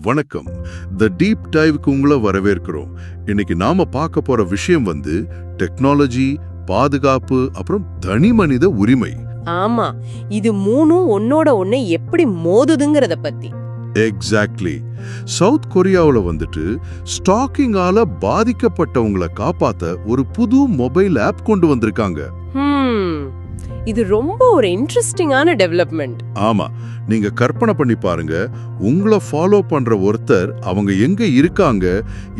வணக்கம். The deep டைவுக்கு உங்களை வரவேற்கிறோம். இன்னைக்கு நாம பார்க்க போற விஷயம் டெக்னாலஜி, பாதுகாப்பு, அப்புறம் தனி மனித உரிமை. ஆமா, இது மூணும் ஒன்னோட ஒண்ணு எப்படி மோதுதுங்கறத பத்தி. எக்ஸாக்ட்லி. சவுத் கொரியாவுல ஸ்டாக்கிங்கால பாதிக்கப்பட்டவங்களை காப்பாத்த ஒரு புது மொபைல் ஆப் கொண்டு வந்திருக்காங்க. இது ரொம்ப ஒரு இன்ட்ரெஸ்டிங்கான டெவலப்மெண்ட். ஆமா, நீங்க கற்பனை பண்ணி பாருங்க. உங்களை ஃபாலோ பண்ற ஒருத்தர் அவங்க எங்க இருக்காங்க,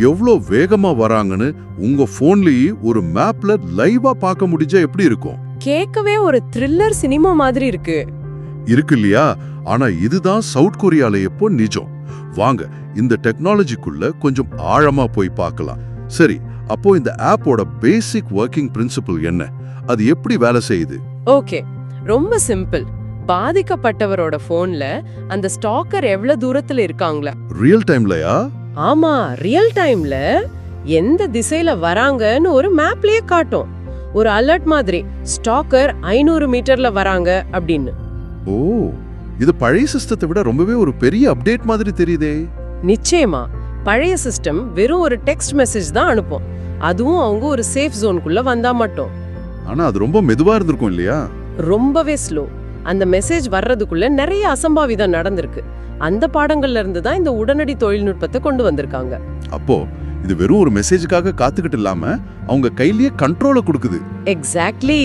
எவ்வளோ வேகமா வராங்கன்னு உங்க போன்லயே ஒரு மேப்ல லைவா பார்க்க முடிஞ்சா எப்படி இருக்கும்? கேட்கவே ஒரு த்ரில்லர் சினிமா மாதிரி இருக்கு இல்லையா? ஆனா இதுதான் சவுத் கொரியால எப்போ நிஜம். வாங்க இந்த டெக்னாலஜிக்குள்ள கொஞ்சம் ஆழமா போய் பார்க்கலாம். சரி, அப்போ இந்த ஆப்போட பேசிக் ஒர்க்கிங் பிரின்சிபல் என்ன? அது எப்படி வேலை செய்யுது? ஓகே, ரொம்ப சிம்பிள். பாதிக்கப்பட்டவரோட போன்ல அந்த ஸ்டாக்கர் எவ்வளவு தூரத்துல இருக்காங்களா? ரியல் டைம்லயா? ஆமா, ரியல் டைம்ல எந்த திசையில வராங்கன்னு ஒரு மேப்லயே காட்டும். ஒரு அலர்ட் மாதிரி, ஸ்டாக்கர் 500 மீட்டர்ல வராங்க அப்படின்னு. ஓ, இது பழைய சிஸ்டத்தை விட ரொம்பவே ஒரு பெரிய அப்டேட் மாதிரி தெரியுதே. நிச்சயமா, பழைய சிஸ்டம் வெறும் ஒரு டெக்ஸ்ட் மெசேஜ் தான் அனுப்பும். அதுவும் அவங்க ஒரு சேஃப் ஜோனுக்குள்ள வந்தா மட்டும். ஆனா அது ரொம்ப மெதுவா இருந்திருக்கும் இல்லையா? ரொம்பவே ஸ்லோ. அந்த மெசேஜ் வர்றதுக்குள்ள நிறைய அசம்பாவிதம் நடந்திருக்கு. அந்த பாடங்கள்ல இருந்து தான் இந்த உடனடி தொழில்நுட்பத்தை கொண்டு வந்திருக்காங்க. அப்போ இது வெறும் ஒரு மெசேஜுக்காக காத்துக்கிட்டு இல்லாம அவங்க கையிலேயே கண்ட்ரோலை கொடுக்குது. எக்ஸாக்ட்லி,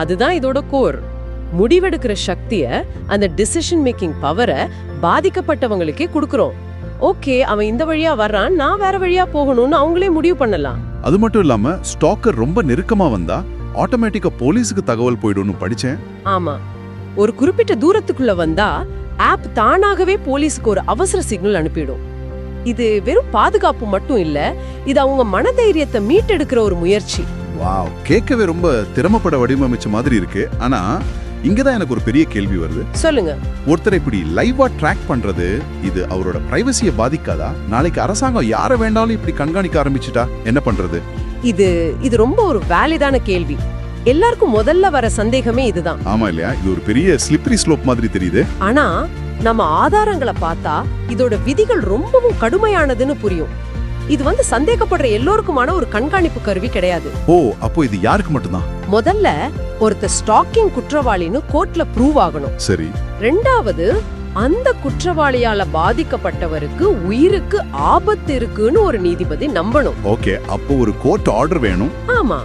அதுதான் இதோட கோர். முடிவெடுக்கிற சக்திய, அந்த டிசிஷன் மேக்கிங் பவரை பாதிக்கப்பட்டவங்களுக்கே கொடுக்கறோம். ஓகே, அவன் இந்த வழியா வர்றான், நான் வேற வழியா போகணும்னு அவங்களே முடிவு பண்ணலாம். அது மட்டும் இல்லாம ஸ்டாக்கர் ரொம்ப நெருக்கமா வந்தா ஆட்டோமேட்டிக்கா போலீஸுக்கு தகவல் போய்டும்னு படிச்சேன். ஆமா, ஒரு குறிப்பிட்ட தூரத்துக்குள்ள வந்தா ஆப் தானாகவே போலீஸுக்கு ஒரு அவசர சிக்னல் அனுப்பிடும். இது வெறும் பாதுகாப்பு மட்டும் இல்ல, இது அவங்க மனதைரியத்தை மீட்டெடுக்கிற ஒரு முயற்சி. வாவ், கேட்கவே ரொம்ப திறமைப்பட வடிவமைச்ச மாதிரி இருக்கு. ஆனா இங்கதான் எனக்கு ஒரு பெரிய கேள்வி வருது. சொல்லுங்க. ஒருத்தரை இப்படி லைவா ட்ராக் பண்றது, இது அவரோட பிரைவசியை பாதிக்காதா? நாளைக்கு அரசாங்கம் யாரை வேண்டாலும் இப்படி கண்காணிக்க ஆரம்பிச்சுட்டா என்ன பண்றது? இது ரொம்ப ஒரு வேலிடான கேள்வி. எல்லாருக்கும் முதல்ல வர சந்தேகமே இதுதான். ஆமா இல்லையா? இது ஒரு பெரிய ஸ்லிப்பரி ஸ்லோப் மாதிரி தெரியுது. ஆனா நம்ம ஆதாரங்களை பார்த்தா இதோட விதிகள் ரொம்பவும் கடுமையானதுன்னு புரியும். இது சந்தேகப்படுற எல்லோருக்குமான ஒரு கண்காணிப்பு கருவி கிடையாது. ஓ, அப்போ இது யாருக்கு மட்டும்தான்? முதல்ல ஒருத்தர் ஸ்டாக்கிங் குற்றவாளின்னு கோர்ட்ல ப்ரூவ் ஆகணும். சரி. ரெண்டாவது, அந்த குற்றவாளியால பாதிக்கப்பட்டவருக்கு உயிருக்கு ஆபத்து இருக்குன்னு ஒரு நீதிபதி நம்பணும். ஓகே, அப்போ ஒரு கோர்ட் ஆர்டர் வேணும். ஆமா,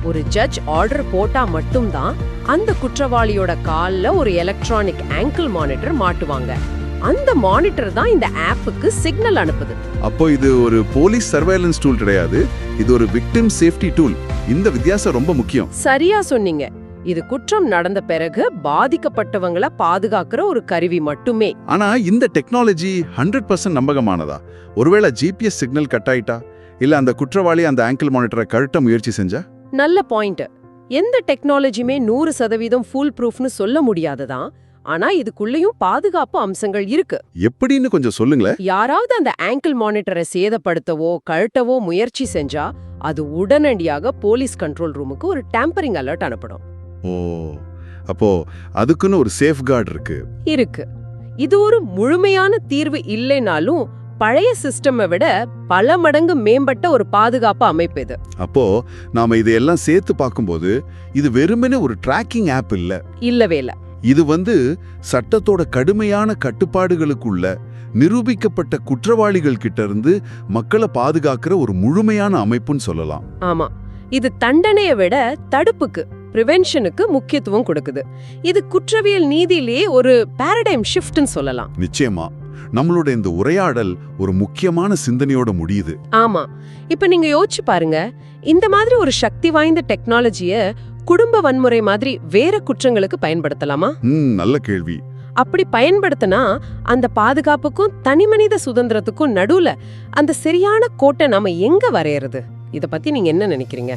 ஒரு ஜட்ஜ் ஆர்டர் போட்டா மட்டும்தான் அந்த குற்றவாளியோட கால்ல ஒரு எலக்ட்ரானிக் ஆங்கிள் மானிட்டர் மாட்டுவாங்க. அந்த மானிட்டர் தான் இந்த ஆப்புக்கு சிக்னல் அனுப்புது. அப்போ இது ஒரு போலீஸ் சர்வேலன்ஸ் டூல் கிடையாது, இது ஒரு விக்டிம் சேஃப்டி டூல். இந்த வித்தியாசம் ரொம்ப முக்கியம். சரியா சொன்னீங்க. இது குற்றம் நடந்த பிறகு பாதிக்கப்பட்டவங்களை பாதுகாக்கிற ஒரு கருவி மட்டுமே. ஆனா இந்த டெக்னாலஜி 100% நம்பகமானதா? ஒருவேளை ஜிபிஎஸ் சிக்னல் கட் ஆயிட்டா, இல்ல அந்த குற்றவாளி அந்த ஆங்கிள் மானிட்டரை கழட்ட முயற்சி செஞ்சா? நல்ல பாயிண்ட். எந்த டெக்னாலஜியுமே 100% ஃபுல் ப்ரூஃப்னு சொல்ல முடியாததான். ஆனா இதுக்குள்ளேயும் பாதுகாப்பு அம்சங்கள் இருக்கு. எப்படின்னு கொஞ்சம் சொல்லுங்களேன். யாராவது அந்த ஆங்கிள் மானிட்டரை சேதப்படுத்தவோ கழட்டவோ முயற்சி செஞ்சா அது உடனடியாக போலீஸ் கண்ட்ரோல் ரூமுக்கு ஒரு டேம்பரிங் அலர்ட் அனுப்பணும். ஓ, அப்போ அதுக்குன்னு ஒரு சேஃப்கார்ட் இருக்கு. இது ஒரு முழுமையான தீர்வு இல்லைனாலும் பழைய சிஸ்டமை விட பல மடங்கு மேம்பட்ட ஒரு பாதுகாப்பு அமைப்பு இது. அப்போ நாம இதையெல்லாம் சேர்த்து பார்க்கும்போது இது வெறுமனே ஒரு ட்ராக்கிங் ஆப் இல்லவே இல்ல. இது சட்டத்தோட கடுமையான கட்டுப்பாடுகளுக்குள்ள நிரூபிக்கப்பட்ட குற்றவாளிகள் கிட்ட இருந்து மக்களை பாதுகாக்கிற ஒரு முழுமையான அமைப்புன்னு சொல்லலாம். ஆமா, இது தண்டனையை விட தடுப்புக்கு, பிரிவென்ஷனுக்கு முக்கியத்துவம் கொடுக்குது. இது குற்றவியல் நீதியிலேயே ஒரு பாரடைம் ஷிஃப்ட்னு சொல்லலாம். நிச்சயமா, நம்மளோட இந்த உரையாடல் ஒரு முக்கியமான சிந்தனையோட முடியுது. ஆமா, இப்ப நீங்க யோசிச்சு பாருங்க, இந்த மாதிரி ஒரு சக்தி வாய்ந்த டெக்னாலஜிய குடும்ப வன்முறை மாதிரி வேற குற்றங்களுக்கு பயன்படுத்தலாமா? நல்ல கேள்வி. அப்படி பயன்படுத்தினா அந்த பாதுகாப்புக்கும் தனிமனித சுதந்திரத்துக்கும் நடுவுல அந்த சரியான கோட்டை நாம எங்க வரையறது? இத பத்தி நீங்க என்ன நினைக்கிறீங்க?